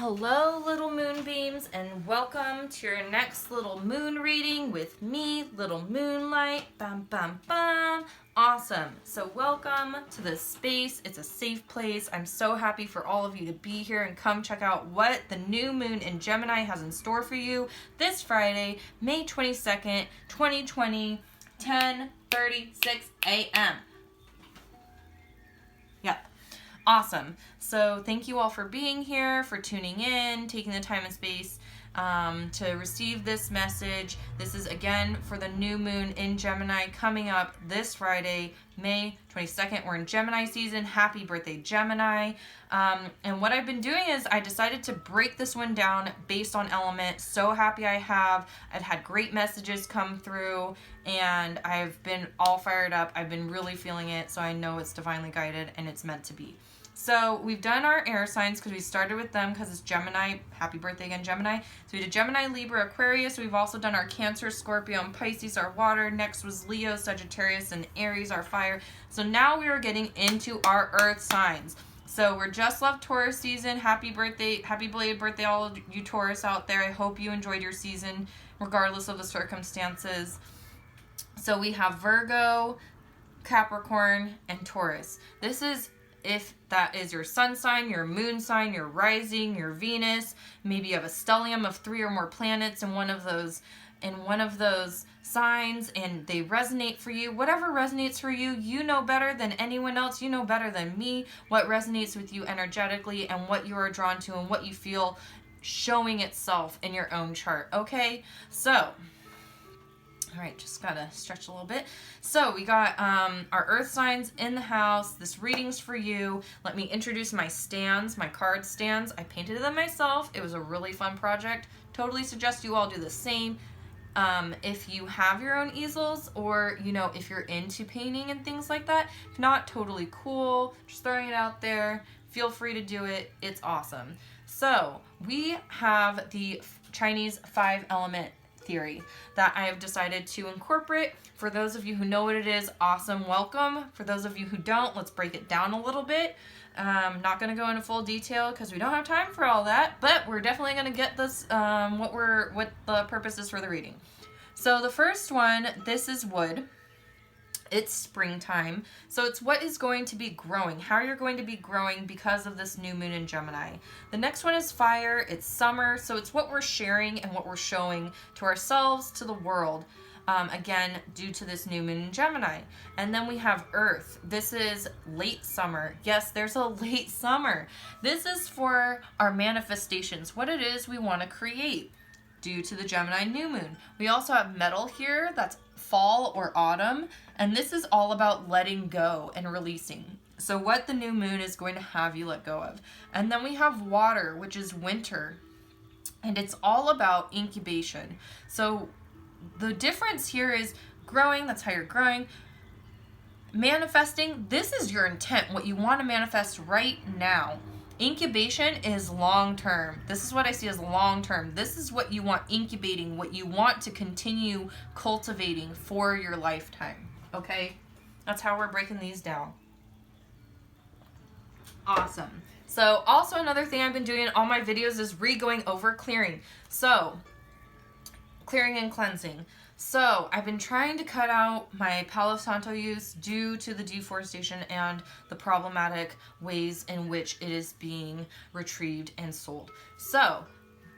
Hello, little moonbeams, and welcome to your next little moon reading with me, Little Moonlight. Bum, bum, bum. Awesome. So welcome to this space. It's a safe place. I'm so happy for all of you to be here and come check out what the new moon in Gemini has in store for you this Friday, May 22nd, 2020, 10:36 a.m. Yep. Awesome. So thank you all for being here, for tuning in, taking the time and space to receive this message. This is again for the new moon in Gemini coming up this Friday, May 22nd. We're in Gemini season. Happy birthday, Gemini. And what I've been doing is I decided to break this one down based on element. So happy I have. I've had great messages come through and I've been all fired up. I've been really feeling it. So I know it's divinely guided and it's meant to be. So we've done our air signs because we started with them because it's Gemini. Happy birthday again, Gemini. So we did Gemini, Libra, Aquarius. We've also done our Cancer, Scorpio, and Pisces, our water. Next was Leo, Sagittarius, and Aries, our fire. So now we are getting into our earth signs. So we're just left Taurus season. Happy birthday, happy belated birthday, all of you Taurus out there. I hope you enjoyed your season regardless of the circumstances. So we have Virgo, Capricorn, and Taurus. This is if that is your sun sign, your moon sign, your rising, your Venus. Maybe you have a stellium of 3 or more planets in one of those signs and they resonate for you. Whatever resonates for you, you know better than anyone else. You know better than me what resonates with you energetically and what you are drawn to and what you feel showing itself in your own chart. Okay, so all right, just gotta stretch a little bit. So we got our earth signs in the house. This reading's for you. Let me introduce my stands, my card stands. I painted them myself. It was a really fun project. Totally suggest you all do the same. If you have your own easels or, you know, if you're into painting and things like that. If not, totally cool. Just throwing it out there. Feel free to do it. It's awesome. So we have the Chinese 5-element theory that I have decided to incorporate. For those of you who know what it is, awesome, welcome. For those of you who don't, let's break it down a little bit. Not going to go into full detail because we don't have time for all that, but we're definitely going to get this what the purpose is for the reading. So the first one, this is wood. It's springtime. So it's what is going to be growing, how you're going to be growing because of this new moon in Gemini. The next one is fire. It's summer. So it's what we're sharing and what we're showing to ourselves, to the world. Again, due to this new moon in Gemini. And then we have earth. This is late summer. Yes, there's a late summer. This is for our manifestations, what it is we want to create due to the Gemini new moon. We also have metal here. That's fall or autumn. And this is all about letting go and releasing. So what the new moon is going to have you let go of. And then we have water, which is winter. And it's all about incubation. So the difference here is growing. That's how you're growing. Manifesting. This is your intent. What you want to manifest right now. Incubation is long term. This is what I see as long term. This is what you want incubating, what you want to continue cultivating for your lifetime. Okay? That's how we're breaking these down. Awesome. So also another thing I've been doing in all my videos is going over clearing. So clearing and cleansing. So I've been trying to cut out my Palo Santo use due to the deforestation and the problematic ways in which it is being retrieved and sold. So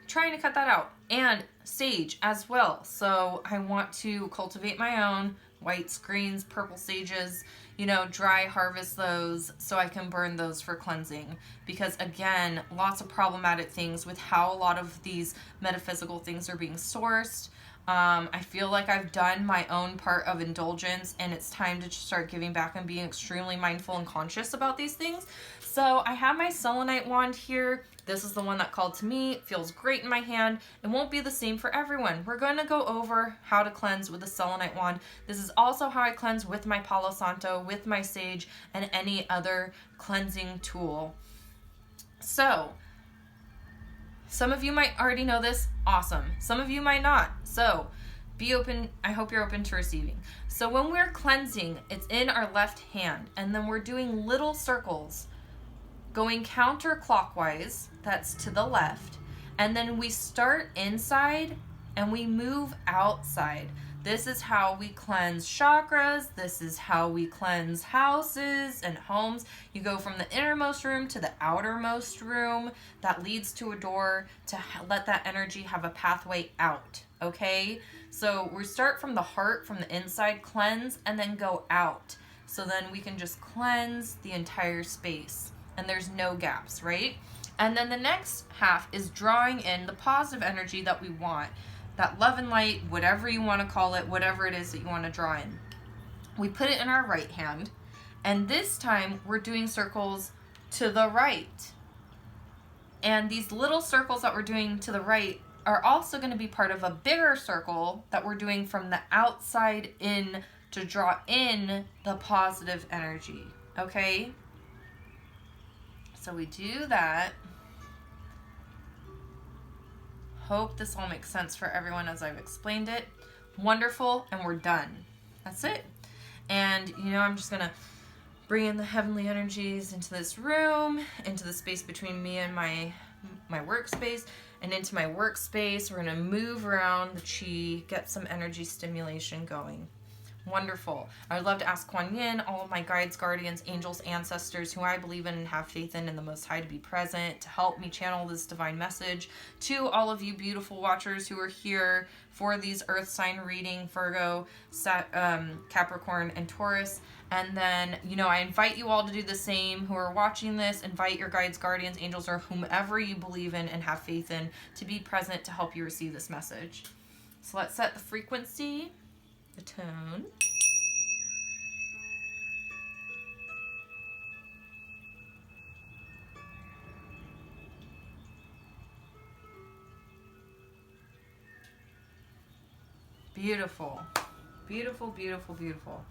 trying to cut that out, and sage as well. So I want to cultivate my own white screens, purple sages, you know, dry harvest those so I can burn those for cleansing. Because again, lots of problematic things with how a lot of these metaphysical things are being sourced. I feel like I've done my own part of indulgence and it's time to start giving back and being extremely mindful and conscious about these things. So I have my selenite wand here. This is the one that called to me. It feels great in my hand. It won't be the same for everyone. We're going to go over how to cleanse with the selenite wand. This is also how I cleanse with my Palo Santo, with my sage, and any other cleansing tool. So some of you might already know this. Awesome. Some of you might not. So be open. I hope you're open to receiving. So when we're cleansing, it's in our left hand, and then we're doing little circles going counterclockwise, that's to the left, and then we start inside and we move outside. This is how we cleanse chakras. This is how we cleanse houses and homes. You go from the innermost room to the outermost room. That leads to a door to let that energy have a pathway out, okay? So we start from the heart, from the inside, cleanse, and then go out. So then we can just cleanse the entire space, and there's no gaps, right? And then the next half is drawing in the positive energy that we want. That love and light, whatever you want to call it, whatever it is that you want to draw in. We put it in our right hand, and this time we're doing circles to the right. And these little circles that we're doing to the right are also going to be part of a bigger circle that we're doing from the outside in to draw in the positive energy, okay? So we do that. Hope this all makes sense for everyone as I've explained it. Wonderful, and we're done. That's it. And, you know, I'm just going to bring in the heavenly energies into this room, into the space between me and my workspace, and into my workspace. We're going to move around the chi, get some energy stimulation going. Wonderful. I would love to ask Kuan Yin, all of my guides, guardians, angels, ancestors, who I believe in and have faith in the Most High, to be present, to help me channel this divine message. To all of you beautiful watchers who are here for these earth sign reading, Virgo, Capricorn, and Taurus. And then, you know, I invite you all to do the same who are watching this. Invite your guides, guardians, angels, or whomever you believe in and have faith in to be present to help you receive this message. So let's set the frequency, the tone. Beautiful. Beautiful, beautiful, beautiful.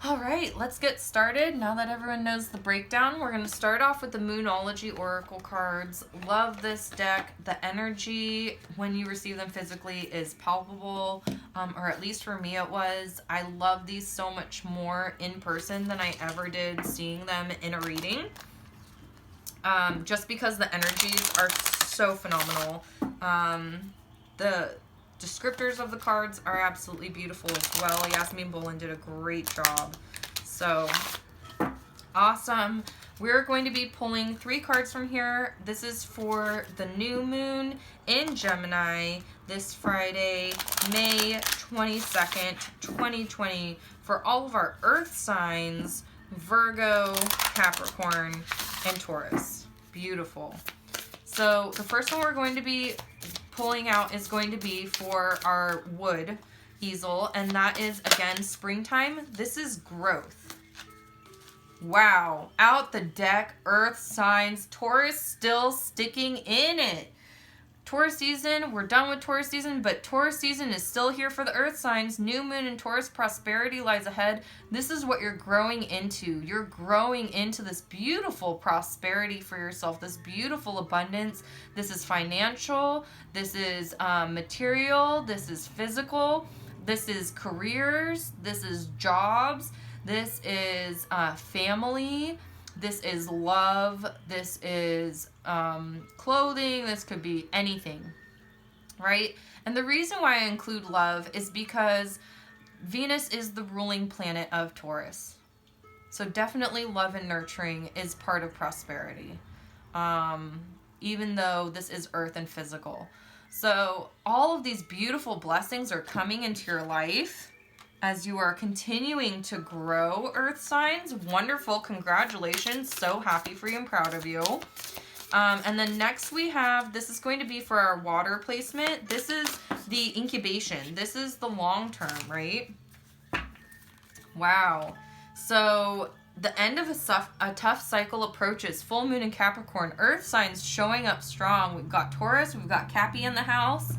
All right, let's get started. Now that everyone knows the breakdown, we're going to start off with the ◕Moonology Oracle cards. Love this deck. The energy when you receive them physically is palpable, or at least for me it was. I love these so much more in person than I ever did seeing them in a reading, just because the energies are so phenomenal. The descriptors of the cards are absolutely beautiful as well. Yasmin Bolin did a great job. So, awesome. We're going to be pulling 3 cards from here. This is for the new moon in Gemini this Friday, May 22nd, 2020, for all of our earth signs, Virgo, Capricorn, and Taurus. Beautiful. So, the first one we're going to be pulling out is going to be for our wood easel, and that is, again, springtime. This is growth. Wow. Out the deck, earth signs, Taurus still sticking in it. Taurus season, we're done with Taurus season, but Taurus season is still here for the earth signs. New moon in Taurus, prosperity lies ahead. This is what you're growing into. You're growing into this beautiful prosperity for yourself, this beautiful abundance. This is financial, this is material, this is physical, this is careers, this is jobs, this is family, this is love, this is clothing, this could be anything, right? And the reason why I include love is because Venus is the ruling planet of Taurus. So definitely love and nurturing is part of prosperity, even though this is earth and physical. So all of these beautiful blessings are coming into your life as you are continuing to grow, earth signs. Wonderful. Congratulations. So happy for you and proud of you. And then next we have, this is going to be for our water placement. This is the incubation. This is the long term, right? Wow. So the end of a tough cycle approaches. Full moon in Capricorn. Earth signs showing up strong. We've got Taurus. We've got Cappy in the house.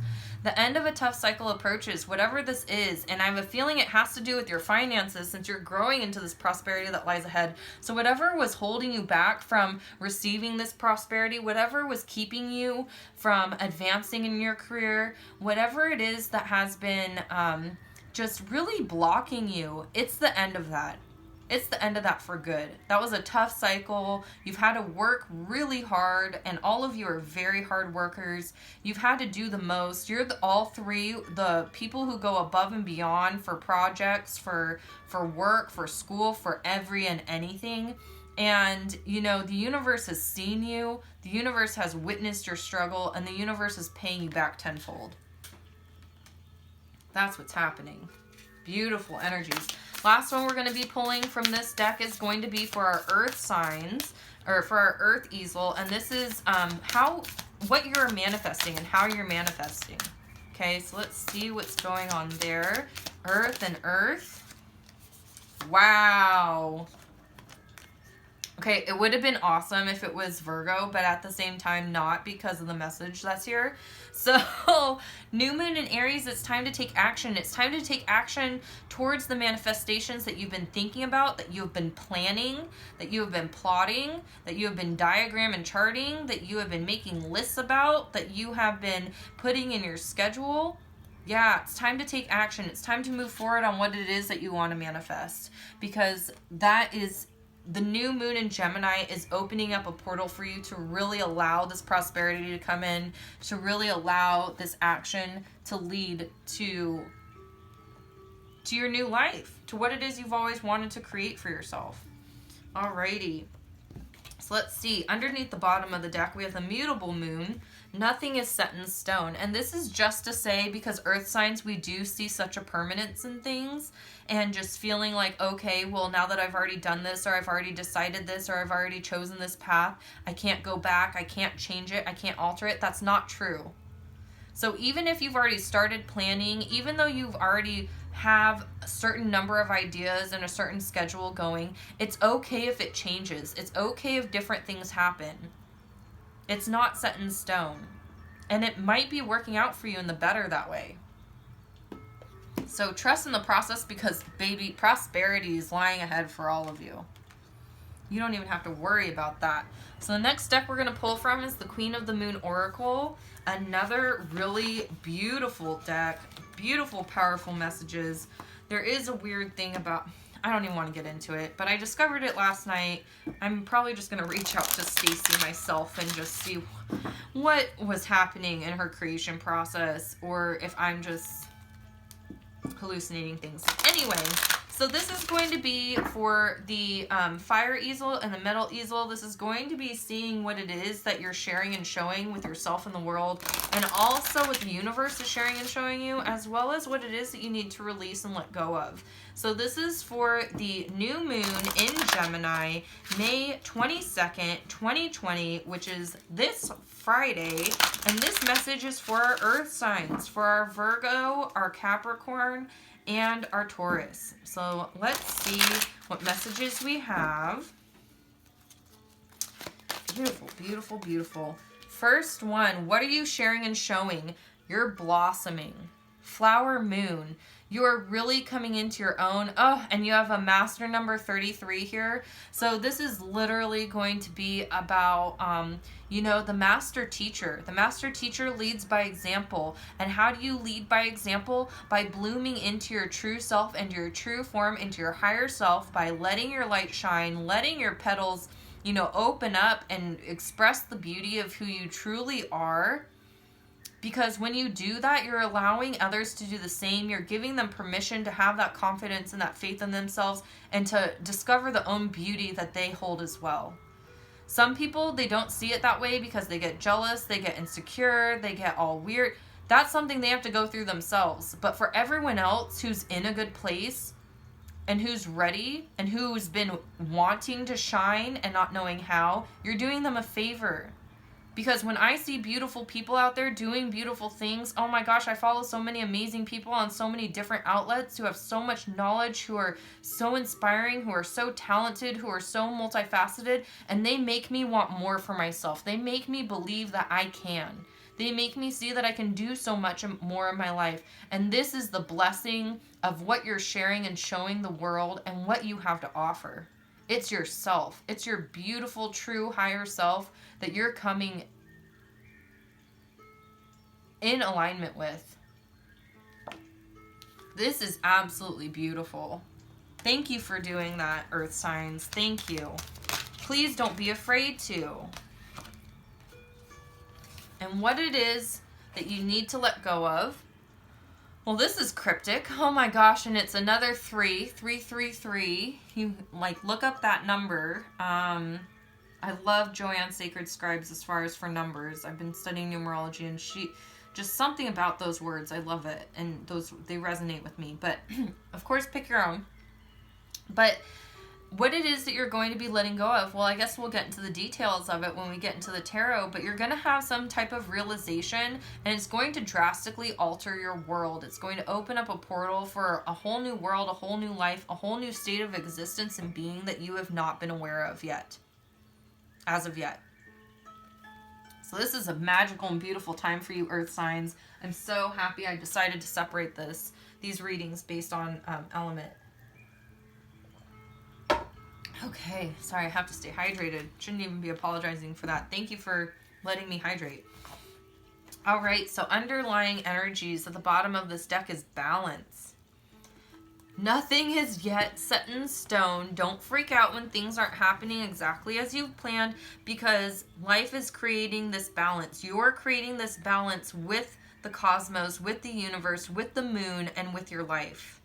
The end of a tough cycle approaches, whatever this is, and I have a feeling it has to do with your finances since you're growing into this prosperity that lies ahead. So whatever was holding you back from receiving this prosperity, whatever was keeping you from advancing in your career, whatever it is that has been just really blocking you, it's the end of that. It's the end of that for good. That was a tough cycle. You've had to work really hard, and all of you are very hard workers. You've had to do the most. You're all three the people who go above and beyond for projects, for work, for school, for every and anything. And, you know, the universe has seen you. The universe has witnessed your struggle, and the universe is paying you back tenfold. That's what's happening. Beautiful energies. Last one we're going to be pulling from this deck is going to be for our earth signs, or for our earth easel. And this is what you're manifesting and how you're manifesting. Okay, so let's see what's going on there. Earth and earth. Wow. Okay, it would have been awesome if it was Virgo, but at the same time not, because of the message that's here. So, new moon in Aries, it's time to take action. It's time to take action towards the manifestations that you've been thinking about, that you've been planning, that you have been plotting, that you have been diagram and charting, that you have been making lists about, that you have been putting in your schedule. Yeah, it's time to take action. It's time to move forward on what it is that you want to manifest, because that is... The new moon in Gemini is opening up a portal for you to really allow this prosperity to come in, to really allow this action to lead to your new life, to what it is you've always wanted to create for yourself. Alrighty. So let's see. Underneath the bottom of the deck, we have the mutable moon. Nothing is set in stone. And this is just to say, because earth signs, we do see such a permanence in things, and just feeling like, okay, well, now that I've already done this, or I've already decided this, or I've already chosen this path, I can't go back, I can't change it, I can't alter it. That's not true. So even if you've already started planning, even though you've already have a certain number of ideas and a certain schedule going, it's okay if it changes. It's okay if different things happen. It's not set in stone. And it might be working out for you in the better that way. So trust in the process, because, baby, prosperity is lying ahead for all of you. You don't even have to worry about that. So the next deck we're going to pull from is the Queen of the Moon Oracle. Another really beautiful deck. Beautiful, powerful messages. There is a weird thing about... I don't even want to get into it, but I discovered it last night. I'm probably just going to reach out to Stacy myself and just see what was happening in her creation process, or if I'm just hallucinating things. Anyway, so this is going to be for the fire easel and the metal easel. This is going to be seeing what it is that you're sharing and showing with yourself and the world, and also what the universe is sharing and showing you, as well as what it is that you need to release and let go of. So this is for the new moon in Gemini, May 22nd, 2020, which is this Friday. And this message is for our earth signs, for our Virgo, our Capricorn, and our Taurus. So let's see what messages we have. Beautiful, beautiful, beautiful. First one, what are you sharing and showing? You're blossoming. Flower moon. You are really coming into your own. Oh, and you have a master number 33 here. So this is literally going to be about, you know, the master teacher. The master teacher leads by example. And how do you lead by example? By blooming into your true self and your true form, into your higher self, by letting your light shine, letting your petals, you know, open up and express the beauty of who you truly are. Because when you do that, you're allowing others to do the same. You're giving them permission to have that confidence and that faith in themselves, and to discover the own beauty that they hold as well. Some people, they don't see it that way because they get jealous, they get insecure, they get all weird. That's something they have to go through themselves. But for everyone else who's in a good place and who's ready and who's been wanting to shine and not knowing how, you're doing them a favor. Because when I see beautiful people out there doing beautiful things, oh my gosh, I follow so many amazing people on so many different outlets who have so much knowledge, who are so inspiring, who are so talented, who are so multifaceted, and they make me want more for myself. They make me believe that I can. They make me see that I can do so much more in my life. And this is the blessing of what you're sharing and showing the world and what you have to offer. It's yourself. It's your beautiful, true, higher self that you're coming in alignment with. This is absolutely beautiful. Thank you for doing that, earth signs. Thank you. Please don't be afraid to. And what it is that you need to let go of. Well, this is cryptic. Oh my gosh, and it's another 333. You like look up that number. I love Joanne's Sacred Scribes as far as for numbers. I've been studying numerology, and she just something about those words. I love it, and they resonate with me. But of course, pick your own. But what it is that you're going to be letting go of, well, I guess we'll get into the details of it when we get into the tarot, but you're going to have some type of realization, and it's going to drastically alter your world. It's going to open up a portal for a whole new world, a whole new life, a whole new state of existence and being that you have not been aware of yet, as of yet. So this is a magical and beautiful time for you, earth signs. I'm so happy I decided to separate these readings based on element. Okay, sorry, I have to stay hydrated. Shouldn't even be apologizing for that. Thank you for letting me hydrate. All right, so underlying energies at the bottom of this deck is balance. Nothing is yet set in stone. Don't freak out when things aren't happening exactly as you've planned, because life is creating this balance. You're creating this balance with the cosmos, with the universe, with the moon, and with your life.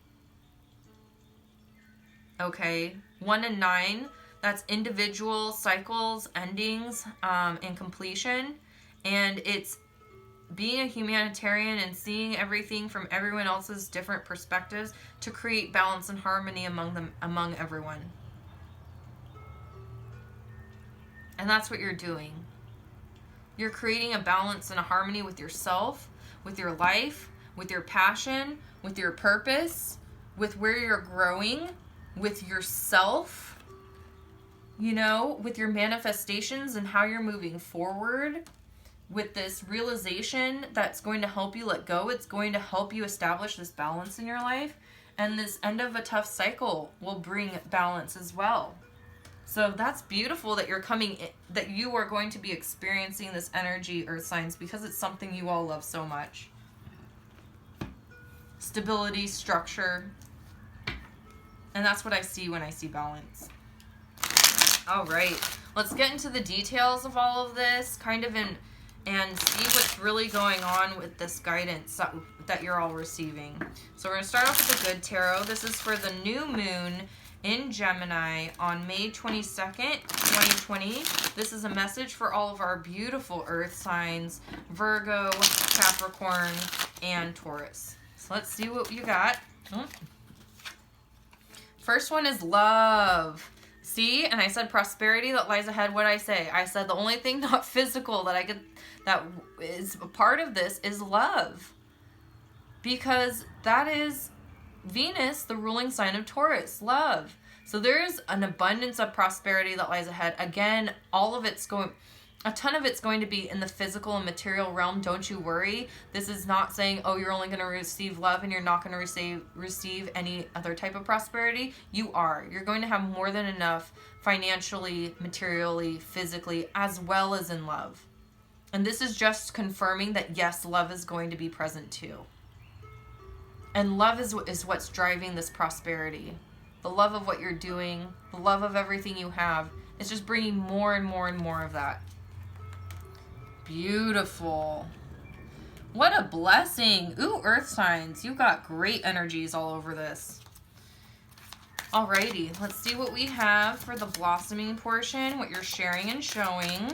Okay, 1 and 9, that's individual cycles, endings, and completion. And it's being a humanitarian and seeing everything from everyone else's different perspectives to create balance and harmony among everyone. And that's what you're doing. You're creating a balance and a harmony with yourself, with your life, with your passion, with your purpose, with where you're growing, with yourself, you know, with your manifestations and how you're moving forward, with this realization that's going to help you let go. It's going to help you establish this balance in your life, and this end of a tough cycle will bring balance as well. So that's beautiful that that you are going to be experiencing this energy, earth signs, because it's something you all love so much. Stability, structure. And that's what I see when I see balance. All right, let's get into the details of all of this, and see what's really going on with this guidance that you're all receiving. So we're gonna start off with the good tarot. This is for the new moon in Gemini on May 22nd, 2020. This is a message for all of our beautiful earth signs, Virgo, Capricorn, and Taurus. So let's see what you got. First one is love. See, and I said prosperity that lies ahead. What did I say? I said the only thing not physical that is a part of this is love. Because that is Venus, the ruling sign of Taurus, love. So there is an abundance of prosperity that lies ahead. Again, a ton of it's going to be in the physical and material realm. Don't you worry. This is not saying, oh, you're only going to receive love and you're not going to receive any other type of prosperity. You are. You're going to have more than enough financially, materially, physically, as well as in love. And this is just confirming that, yes, love is going to be present too. And love is what's driving this prosperity. The love of what you're doing, the love of everything you have. It's just bringing more and more and more of that. Beautiful. What a blessing. Ooh, earth signs. You got great energies all over this. Alrighty, let's see what we have for the blossoming portion, what you're sharing and showing.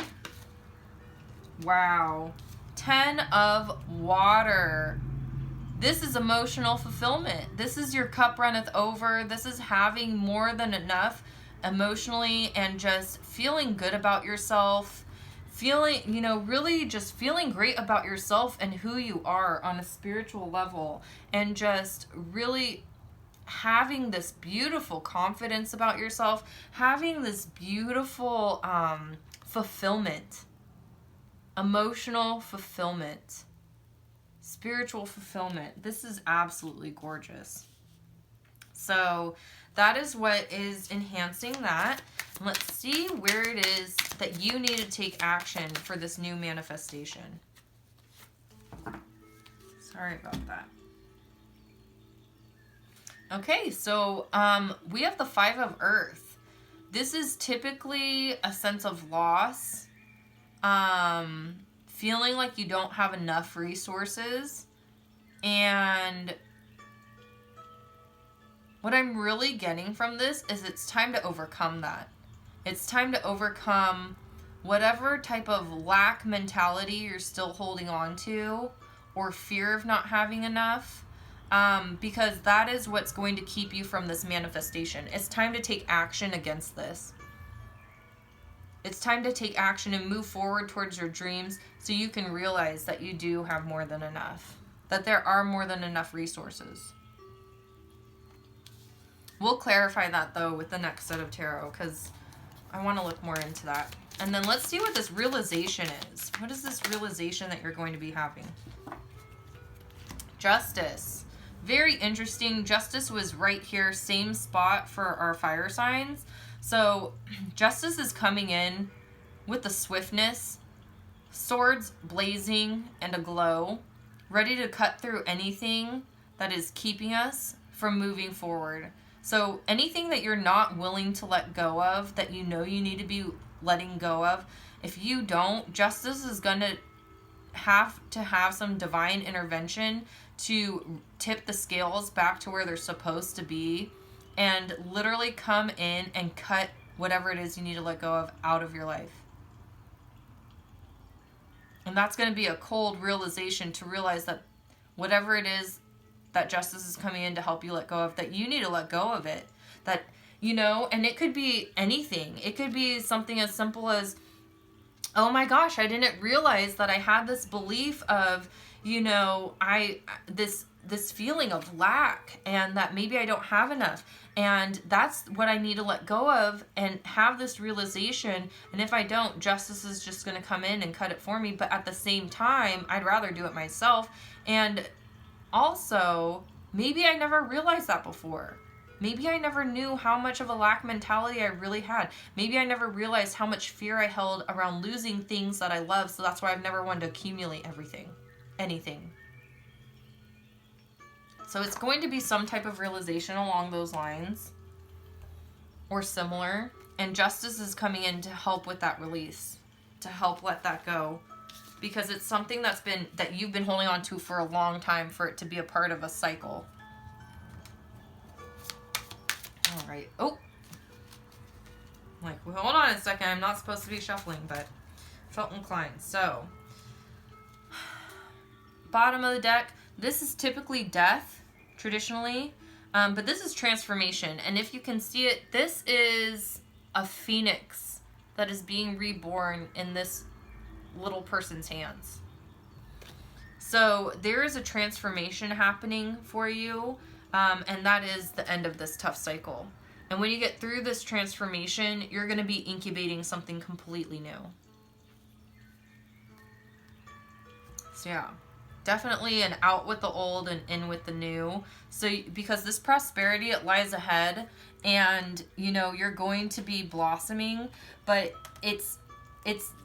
Wow. 10 of water. This is emotional fulfillment. This is your cup runneth over. This is having more than enough emotionally and just feeling good about yourself. Feeling, really just feeling great about yourself and who you are on a spiritual level, and just really having this beautiful confidence about yourself, having this beautiful fulfillment, emotional fulfillment, spiritual fulfillment. This is absolutely gorgeous. So that is what is enhancing that. Let's see where it is that you need to take action for this new manifestation. Sorry about that. Okay, so we have the Five of Earth. This is typically a sense of loss, feeling like you don't have enough resources, and what I'm really getting from this is it's time to overcome that. It's time to overcome whatever type of lack mentality you're still holding on to, or fear of not having enough. Because that is what's going to keep you from this manifestation. It's time to take action against this. It's time to take action and move forward towards your dreams so you can realize that you do have more than enough. That there are more than enough resources. We'll clarify that though with the next set of tarot because I want to look more into that. And then let's see what this realization is. What is this realization that you're going to be having? Justice. Very interesting. Justice was right here, same spot for our fire signs. So justice is coming in with the swiftness, swords blazing and aglow, ready to cut through anything that is keeping us from moving forward. So anything that you're not willing to let go of, that you know you need to be letting go of, if you don't, justice is going to have some divine intervention to tip the scales back to where they're supposed to be and literally come in and cut whatever it is you need to let go of out of your life. And that's going to be a cold realization to realize that whatever it is that justice is coming in to help you let go of, that you need to let go of it. That, you know, and it could be anything. It could be something as simple as, oh my gosh, I didn't realize that I had this belief of, you know, this feeling of lack and that maybe I don't have enough. And that's what I need to let go of and have this realization. And if I don't, justice is just going to come in and cut it for me. But at the same time, I'd rather do it myself. And also, maybe I never realized that before. Maybe I never knew how much of a lack mentality I really had. Maybe I never realized how much fear I held around losing things that I love. So that's why I've never wanted to accumulate anything. So it's going to be some type of realization along those lines or similar. And justice is coming in to help with that release, to help let that go. Because it's something that you've been holding on to for a long time for it to be a part of a cycle. All right. Oh. Like, well, hold on a second. I'm not supposed to be shuffling, but felt inclined. So, bottom of the deck. This is typically death, traditionally. But this is transformation. And if you can see it, this is a phoenix that is being reborn in this little person's hands. So there is a transformation happening for you, and that is the end of this tough cycle. And when you get through this transformation, you're going to be incubating something completely new. So yeah, definitely an out with the old and in with the new. So because this prosperity, it lies ahead, and you know you're going to be blossoming, but it's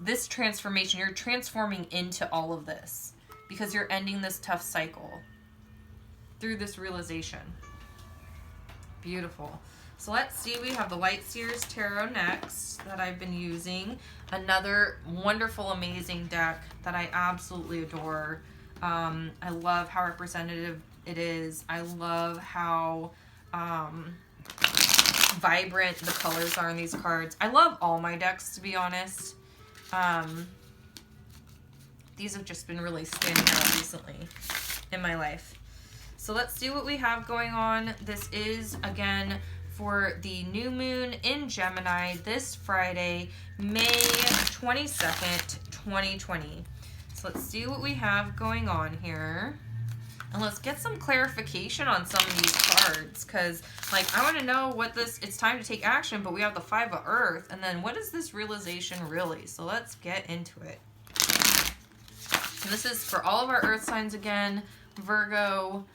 this transformation. You're transforming into all of this because you're ending this tough cycle through this realization. Beautiful. So let's see, we have the Light Seers Tarot next that I've been using. Another wonderful, amazing deck that I absolutely adore. I love how representative it is. I love how vibrant the colors are in these cards. I love all my decks, to be honest. These have just been really standing out recently in my life. So let's see what we have going on. This is, again, for the new moon in Gemini this Friday, May 22nd, 2020. So let's see what we have going on here. And let's get some clarification on some of these cards, because, like, I want to know what this, it's time to take action, but we have the Five of Earth, and then what is this realization really? So let's get into it. And this is for all of our Earth signs again: Virgo,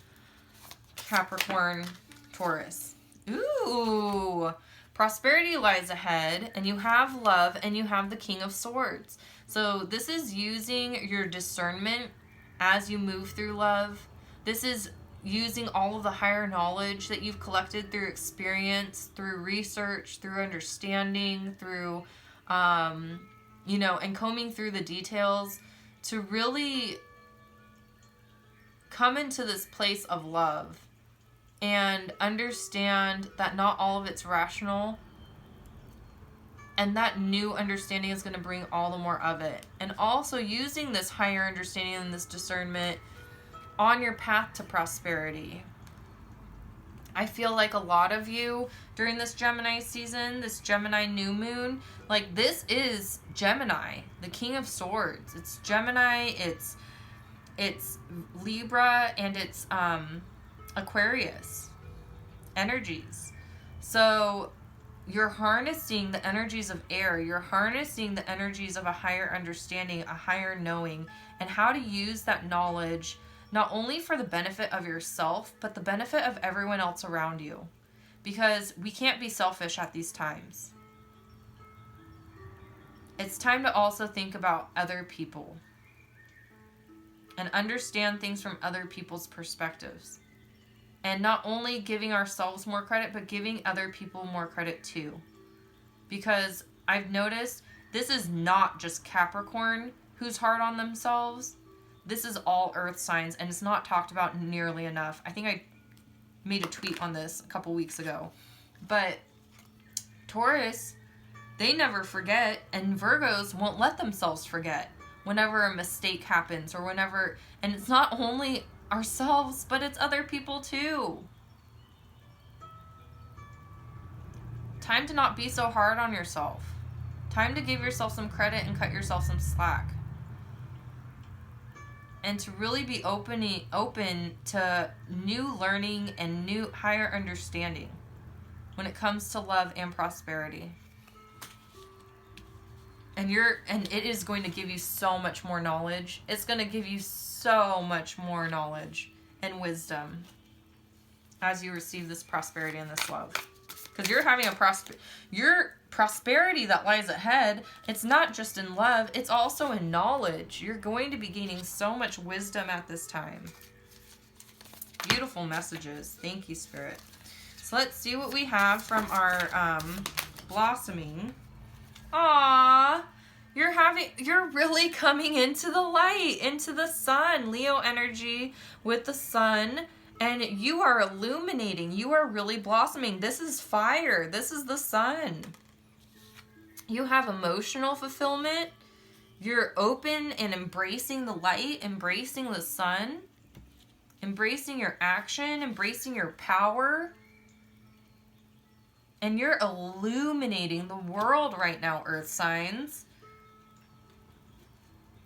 Capricorn, Taurus. Ooh, prosperity lies ahead, and you have love, and you have the King of Swords. So this is using your discernment as you move through love. This is using all of the higher knowledge that you've collected through experience, through research, through understanding, through, you know, and combing through the details to really come into this place of love and understand that not all of it's rational, and that new understanding is going to bring all the more of it. And also using this higher understanding and this discernment on your path to prosperity. I feel like a lot of you during this Gemini season, this Gemini new moon, like this is Gemini, the King of Swords. It's Gemini, it's Libra, and it's Aquarius energies. So you're harnessing the energies of air. You're harnessing the energies of a higher understanding, a higher knowing, and how to use that knowledge not only for the benefit of yourself, but the benefit of everyone else around you. Because we can't be selfish at these times. It's time to also think about other people and understand things from other people's perspectives. And not only giving ourselves more credit, but giving other people more credit too. Because I've noticed this is not just Capricorn who's hard on themselves. This is all earth signs, and it's not talked about nearly enough. I think I made a tweet on this a couple weeks ago. But Taurus, they never forget, and Virgos won't let themselves forget whenever a mistake happens or whenever, and it's not only ourselves, but it's other people too. Time to not be so hard on yourself. Time to give yourself some credit and cut yourself some slack. And to really be open to new learning and new higher understanding when it comes to love and prosperity. And it is going to give you so much more knowledge. It's going to give you so much more knowledge and wisdom as you receive this prosperity and this love. Because you're having your prosperity that lies ahead, it's not just in love, it's also in knowledge. You're going to be gaining so much wisdom at this time. Beautiful messages. Thank you, Spirit. So let's see what we have from our blossoming. Aww. You're really coming into the light, into the sun. Leo energy with the sun. And you are illuminating. You are really blossoming. This is fire. This is the sun. You have emotional fulfillment. You're open and embracing the light, embracing the sun, embracing your action, embracing your power. And you're illuminating the world right now, earth signs.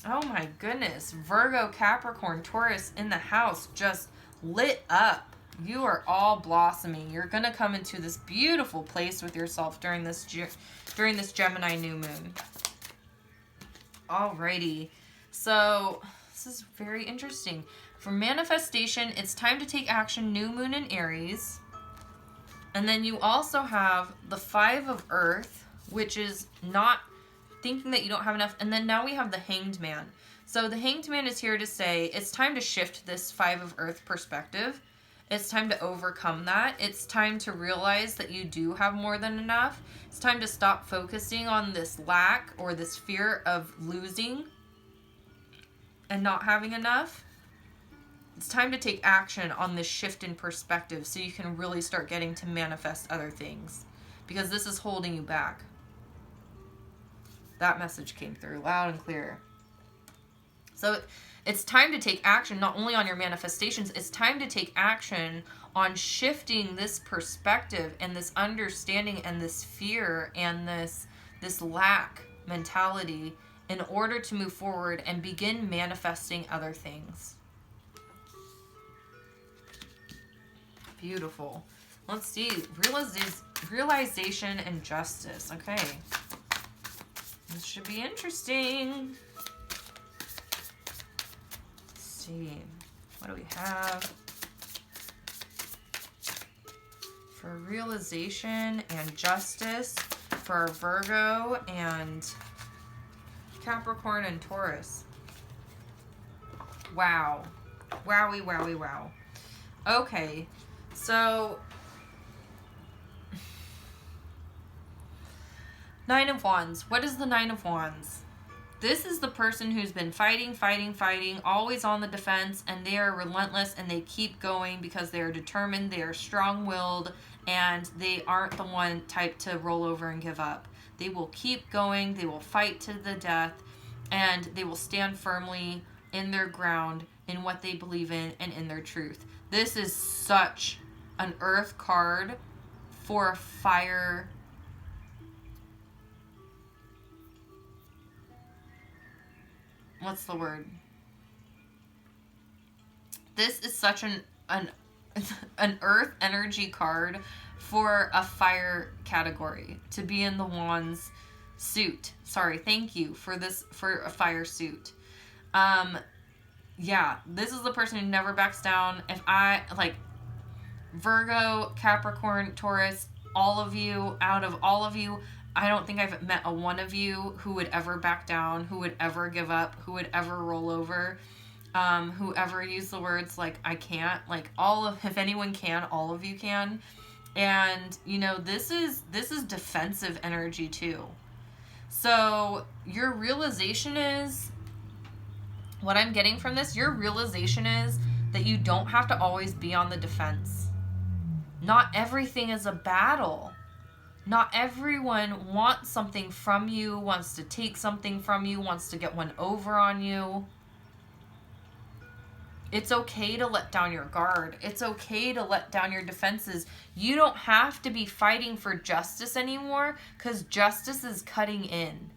Oh my goodness. Virgo, Capricorn, Taurus in the house just lit up. You are all blossoming. You're going to come into this beautiful place with yourself during this Gemini new moon. Alrighty. So this is very interesting. For manifestation, it's time to take action. New moon in Aries. And then you also have the 5 of Earth, which is not thinking that you don't have enough. And then now we have the Hanged Man. So the Hanged Man is here to say it's time to shift this 5 of Earth perspective. It's time to overcome that. It's time to realize that you do have more than enough. It's time to stop focusing on this lack or this fear of losing and not having enough. It's time to take action on this shift in perspective so you can really start getting to manifest other things, because this is holding you back. That message came through loud and clear. So it's time to take action not only on your manifestations, it's time to take action on shifting this perspective and this understanding and this fear and this lack mentality in order to move forward and begin manifesting other things. Beautiful. Let's see. Realization and justice. Okay. This should be interesting. See, what do we have for realization and justice for Virgo and Capricorn and Taurus? Wow. Wowie, wowie, wow. Okay, so Nine of Wands. What is the Nine of Wands? This is the person who's been fighting, always on the defense, and they are relentless and they keep going because they are determined, they are strong-willed, and they aren't the one type to roll over and give up. They will keep going, they will fight to the death, and they will stand firmly in their ground, in what they believe in, and in their truth. This is such an earth card for a fire. What's the word? This is such an earth energy card for a fire category to be in the Wands suit. Sorry, thank you for this, for a fire suit. Yeah, this is the person who never backs down. If I, like, Virgo, Capricorn, Taurus, all of you, out of all of you, I don't think I've met a one of you who would ever back down, who would ever give up, who would ever roll over, who ever use the words like, I can't. Like, if anyone can, all of you can. And, you know, this is defensive energy too. So your realization is, what I'm getting from this, your realization is that you don't have to always be on the defense. Not everything is a battle. Not everyone wants something from you, wants to take something from you, wants to get one over on you. It's okay to let down your guard. It's okay to let down your defenses. You don't have to be fighting for justice anymore, because justice is cutting in.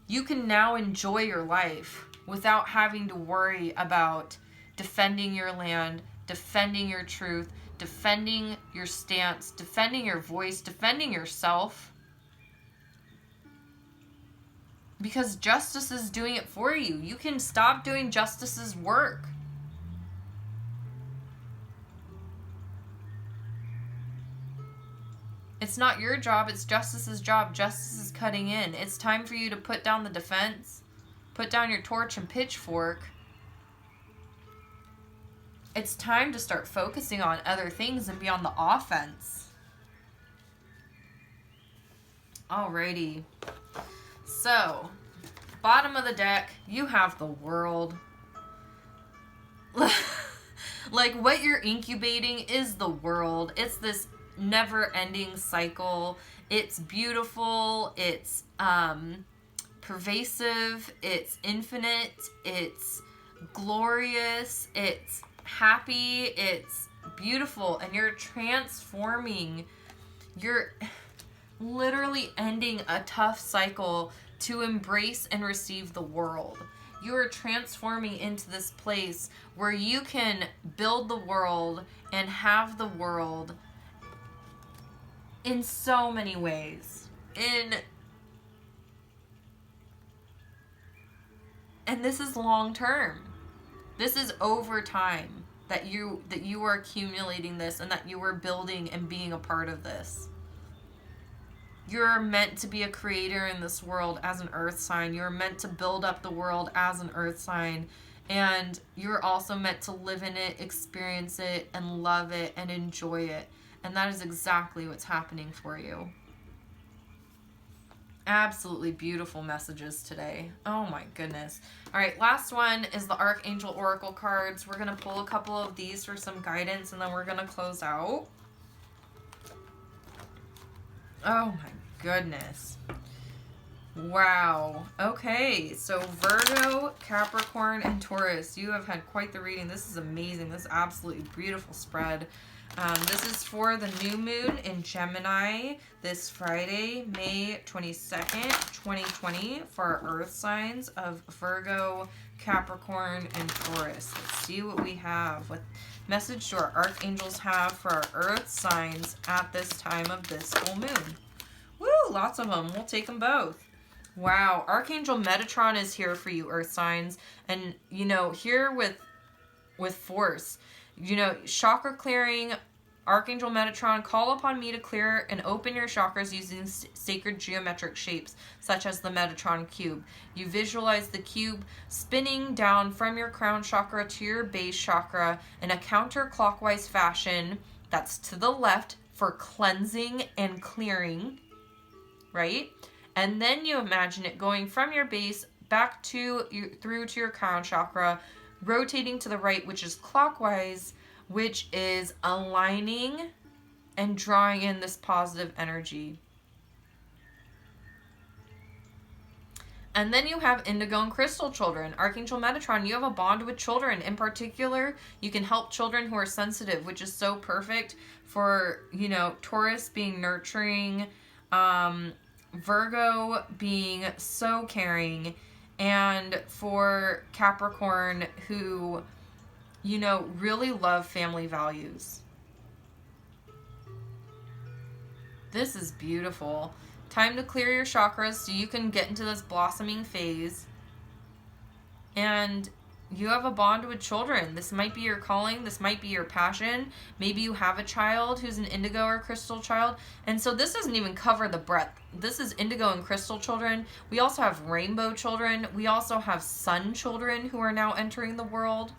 You can now enjoy your life without having to worry about defending your land, defending your truth, defending your stance, defending your voice, defending yourself. Because justice is doing it for you. You can stop doing justice's work. It's not your job, it's justice's job. Justice is cutting in. It's time for you to put down the defense, put down your torch and pitchfork. It's time to start focusing on other things and be on the offense. Alrighty. So, bottom of the deck, you have the World. Like, what you're incubating is the World. It's this never-ending cycle. It's beautiful. It's pervasive. It's infinite. It's glorious. It's happy. It's beautiful. And you're transforming. You're literally ending a tough cycle to embrace and receive the world. You are transforming into this place where you can build the world and have the world in so many ways. And this is long term. This is over time that you are accumulating this and that you are building and being a part of this. You're meant to be a creator in this world as an earth sign. You're meant to build up the world as an earth sign. And you're also meant to live in it, experience it, and love it, and enjoy it. And that is exactly what's happening for you. Absolutely beautiful messages today. Oh my goodness. All right, last one is the Archangel Oracle cards. We're going to pull a couple of these for some guidance, and then we're going to close out. Oh my goodness. Wow. Okay, so Virgo, Capricorn, and Taurus, you have had quite the reading. This is amazing. This is absolutely beautiful spread. This is for the new moon in Gemini this Friday, May 22nd, 2020, for our earth signs of Virgo, Capricorn, and Taurus. Let's see what we have. What message do our archangels have for our earth signs at this time of this full moon? Woo, lots of them. We'll take them both. Wow, Archangel Metatron is here for you, earth signs. And, you know, here with force, you know, chakra clearing, Archangel Metatron, call upon me to clear and open your chakras using sacred geometric shapes, such as the Metatron cube. You visualize the cube spinning down from your crown chakra to your base chakra in a counterclockwise fashion that's to the left for cleansing and clearing, right? And then you imagine it going from your base back to through to your crown chakra, rotating to the right, which is clockwise, which is aligning and drawing in this positive energy. And then you have indigo and crystal children. Archangel Metatron, you have a bond with children. In particular, you can help children who are sensitive, which is so perfect for, you know, Taurus being nurturing, Virgo being so caring, and for Capricorn who, you know, really love family values. This is beautiful. Time to clear your chakras so you can get into this blossoming phase. And you have a bond with children. This might be your calling. This might be your passion. Maybe you have a child who's an indigo or crystal child. And so this doesn't even cover the breadth. This is indigo and crystal children. We also have rainbow children. We also have sun children who are now entering the world.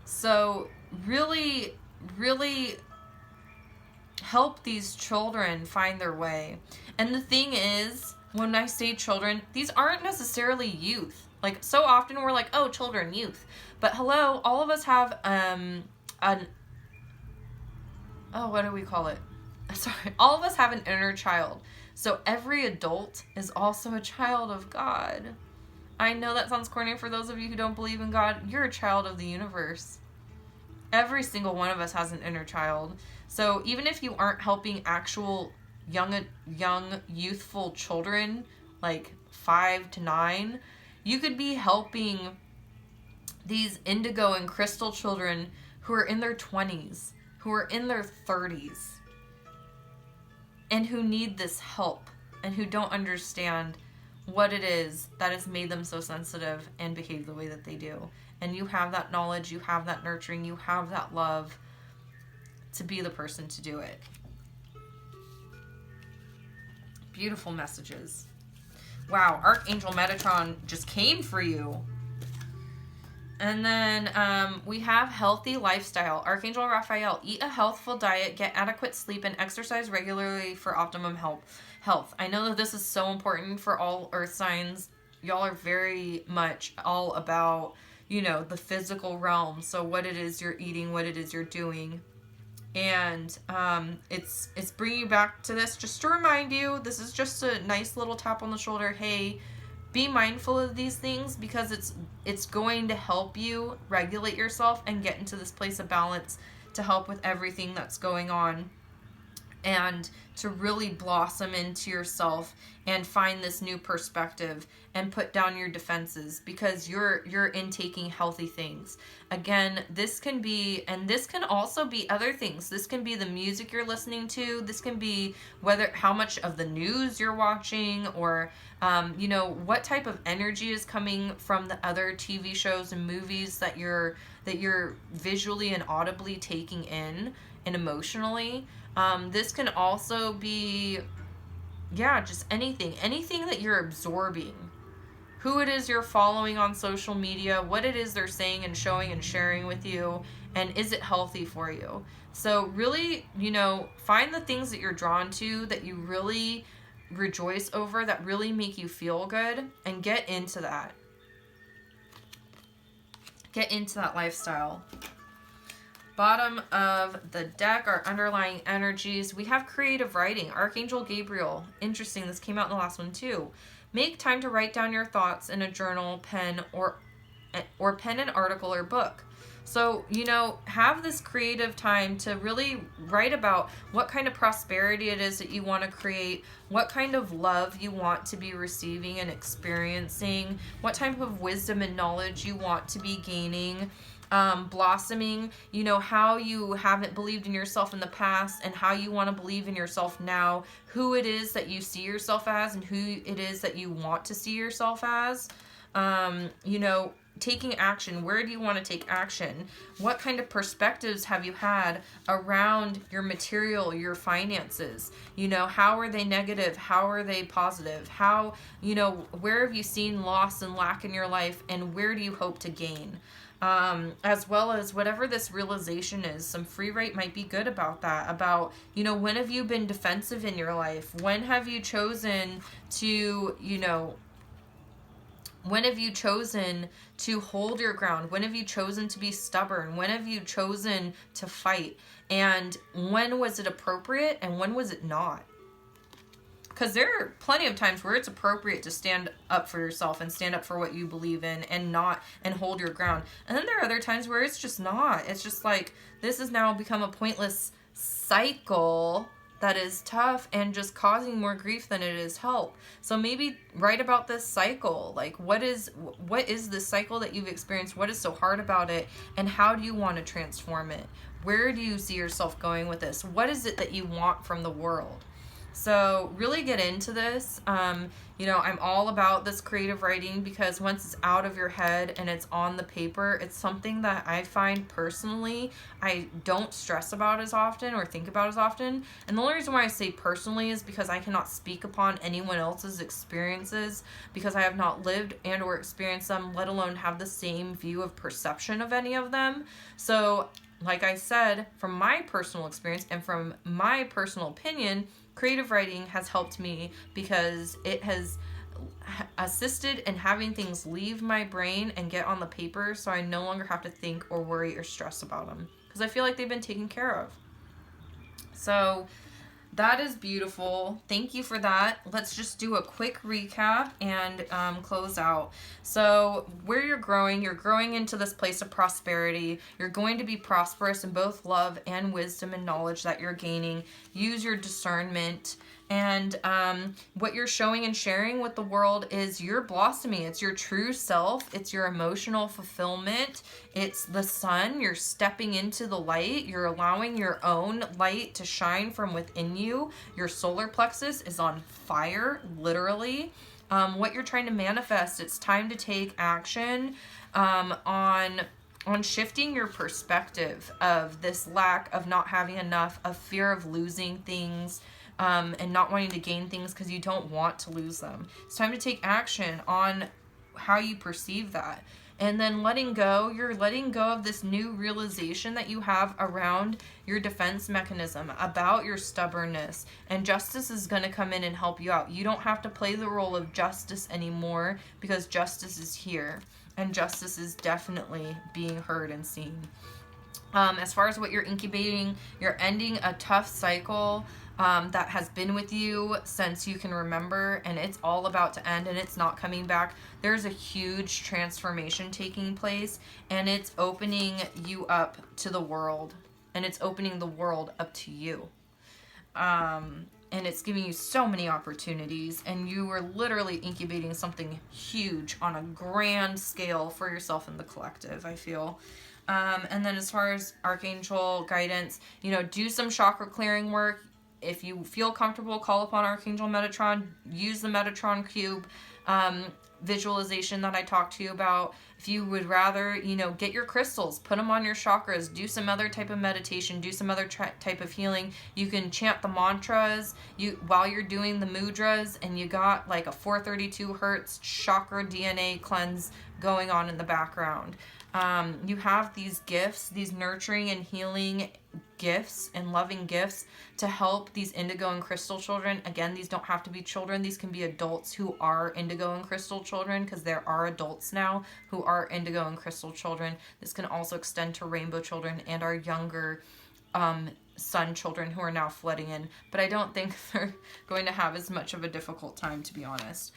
So really, really help these children find their way. And the thing is, when I say children, these aren't necessarily youth. Like, so often we're like, oh, children, youth. But hello, all of us have, what do we call it? Sorry, all of us have an inner child. So every adult is also a child of God. I know that sounds corny for those of you who don't believe in God. You're a child of the universe. Every single one of us has an inner child. So even if you aren't helping actual young youthful children, like 5 to 9, you could be helping these indigo and crystal children who are in their 20s, who are in their 30s, and who need this help and who don't understand what it is that has made them so sensitive and behave the way that they do. And you have that knowledge, you have that nurturing, you have that love to be the person to do it. Beautiful messages. Wow, Archangel Metatron just came for you. And then we have healthy lifestyle. Archangel Raphael, eat a healthful diet, get adequate sleep, and exercise regularly for optimum health. I know that this is so important for all earth signs. Y'all are very much all about, you know, the physical realm. So what it is you're eating, what it is you're doing. And it's bringing you back to this just to remind you, this is just a nice little tap on the shoulder. Hey, be mindful of these things, because it's going to help you regulate yourself and get into this place of balance to help with everything that's going on, and to really blossom into yourself and find this new perspective and put down your defenses, because you're intaking healthy things. Again, this can be, and this can also be other things. This can be the music you're listening to. This can be how much of the news you're watching, or you know, what type of energy is coming from the other TV shows and movies that you're visually and audibly taking in and emotionally. This can also be, just anything that you're absorbing, who it is you're following on social media, what it is they're saying and showing and sharing with you, and is it healthy for you? So really, you know, find the things that you're drawn to, that you really rejoice over, that really make you feel good, and get into that. Get into that lifestyle. Bottom of the deck are underlying energies. We have creative writing. Archangel Gabriel. Interesting, this came out in the last one too. Make time to write down your thoughts in a journal, pen, or pen an article or book. So, you know, have this creative time to really write about what kind of prosperity it is that you want to create, what kind of love you want to be receiving and experiencing, what type of wisdom and knowledge you want to be gaining, blossoming, you know, how you haven't believed in yourself in the past and how you want to believe in yourself now, who it is that you see yourself as and who it is that you want to see yourself as. You know, taking action. Where do you want to take action? What kind of perspectives have you had around your material, your finances? You know, how are they negative? How are they positive? How, you know, where have you seen loss and lack in your life, and where do you hope to gain? As well as whatever this realization is, some free write might be good about that. About, you know, when have you been defensive in your life? When have you chosen to, you know, when have you chosen to hold your ground? When have you chosen to be stubborn? When have you chosen to fight? And when was it appropriate and when was it not? Because there are plenty of times where it's appropriate to stand up for yourself and stand up for what you believe in and not, and hold your ground. And then there are other times where it's just not. It's just like, this has now become a pointless cycle that is tough and just causing more grief than it is help. So maybe write about this cycle. Like, what is this cycle that you've experienced? What is so hard about it? And how do you want to transform it? Where do you see yourself going with this? What is it that you want from the world? So really get into this. You know, I'm all about this creative writing because once it's out of your head and it's on the paper, it's something that I find personally I don't stress about as often or think about as often. And the only reason why I say personally is because I cannot speak upon anyone else's experiences, because I have not lived and or experienced them, let alone have the same view of perception of any of them. So like I said, from my personal experience and from my personal opinion, creative writing has helped me because it has assisted in having things leave my brain and get on the paper, so I no longer have to think or worry or stress about them because I feel like they've been taken care of. So that is beautiful. Thank you for that. Let's just do a quick recap and close out. So where you're growing into this place of prosperity. You're going to be prosperous in both love and wisdom and knowledge that you're gaining. Use your discernment. And what you're showing and sharing with the world is your blossoming. It's your true self. It's your emotional fulfillment. It's the sun. You're stepping into the light. You're allowing your own light to shine from within you. Your solar plexus is on fire, literally. What you're trying to manifest, it's time to take action on shifting your perspective of this lack of not having enough, of fear of losing things, and not wanting to gain things because you don't want to lose them. It's time to take action on how you perceive that. And then letting go, you're letting go of this new realization that you have around your defense mechanism, about your stubbornness. And justice is going to come in and help you out. You don't have to play the role of justice anymore because justice is here. And justice is definitely being heard and seen. As far as what you're incubating, you're ending a tough cycle that has been with you since you can remember, and it's all about to end and it's not coming back. There's a huge transformation taking place, and it's opening you up to the world, and it's opening the world up to you. And it's giving you so many opportunities, and you are literally incubating something huge on a grand scale for yourself and the collective, I feel. And then as far as archangel guidance, you know, do some chakra clearing work. If you feel comfortable, call upon Archangel Metatron. Use the Metatron cube visualization that I talked to you about. If you would rather, you know, get your crystals, put them on your chakras, do some other type of meditation, do some other type of healing. You can chant the mantras while you're doing the mudras, and you got like a 432 hertz chakra DNA cleanse going on in the background. You have these gifts, these nurturing and healing gifts and loving gifts to help these indigo and crystal children. Again, these don't have to be children. These can be adults who are indigo and crystal children, because there are adults now who are indigo and crystal children. This can also extend to rainbow children and our younger sun children who are now flooding in. But I don't think they're going to have as much of a difficult time, to be honest.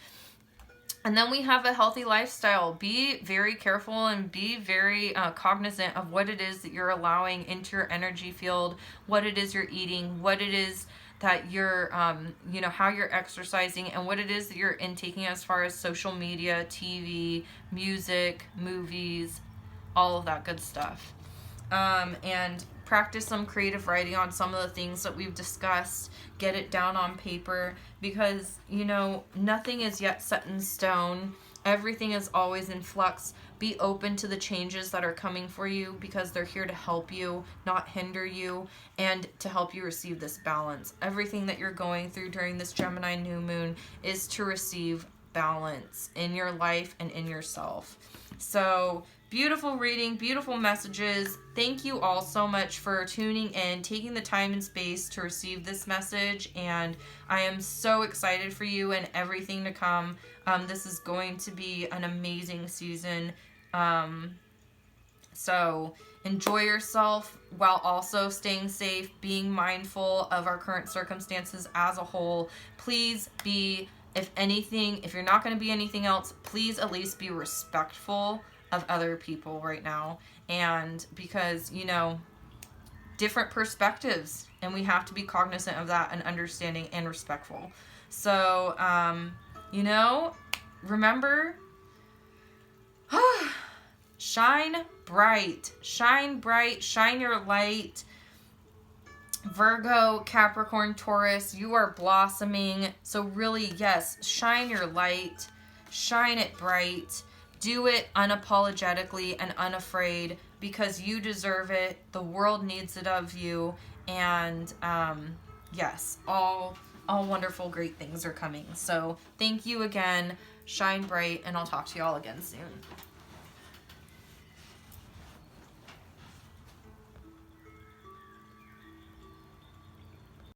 And then we have a healthy lifestyle. Be very careful and be very cognizant of what it is that you're allowing into your energy field, what it is you're eating, what it is that you're, you know, how you're exercising, and what it is that you're intaking as far as social media, TV, music, movies, all of that good stuff. And practice some creative writing on some of the things that we've discussed. Get it down on paper, because, you know, nothing is yet set in stone. Everything is always in flux, Be open to the changes that are coming for you, because they're here to help you, not hinder you, and to help you receive this balance. Everything that you're going through during this Gemini new moon is to receive balance in your life and in yourself. So beautiful reading, beautiful messages. Thank you all so much for tuning in, taking the time and space to receive this message, and I am so excited for you and everything to come. This is going to be an amazing season. So enjoy yourself while also staying safe, being mindful of our current circumstances as a whole. Please be, if anything, if you're not going to be anything else, please at least be respectful of other people right now. And because, you know, different perspectives, and we have to be cognizant of that and understanding and respectful. So, you know, remember, shine bright, shine bright, shine your light. Virgo, Capricorn, Taurus, you are blossoming. So really, yes, shine your light, shine it bright, do it unapologetically and unafraid, because you deserve it. The world needs it of you. And yes, all wonderful, great things are coming. So thank you again. Shine bright, and I'll talk to you all again soon.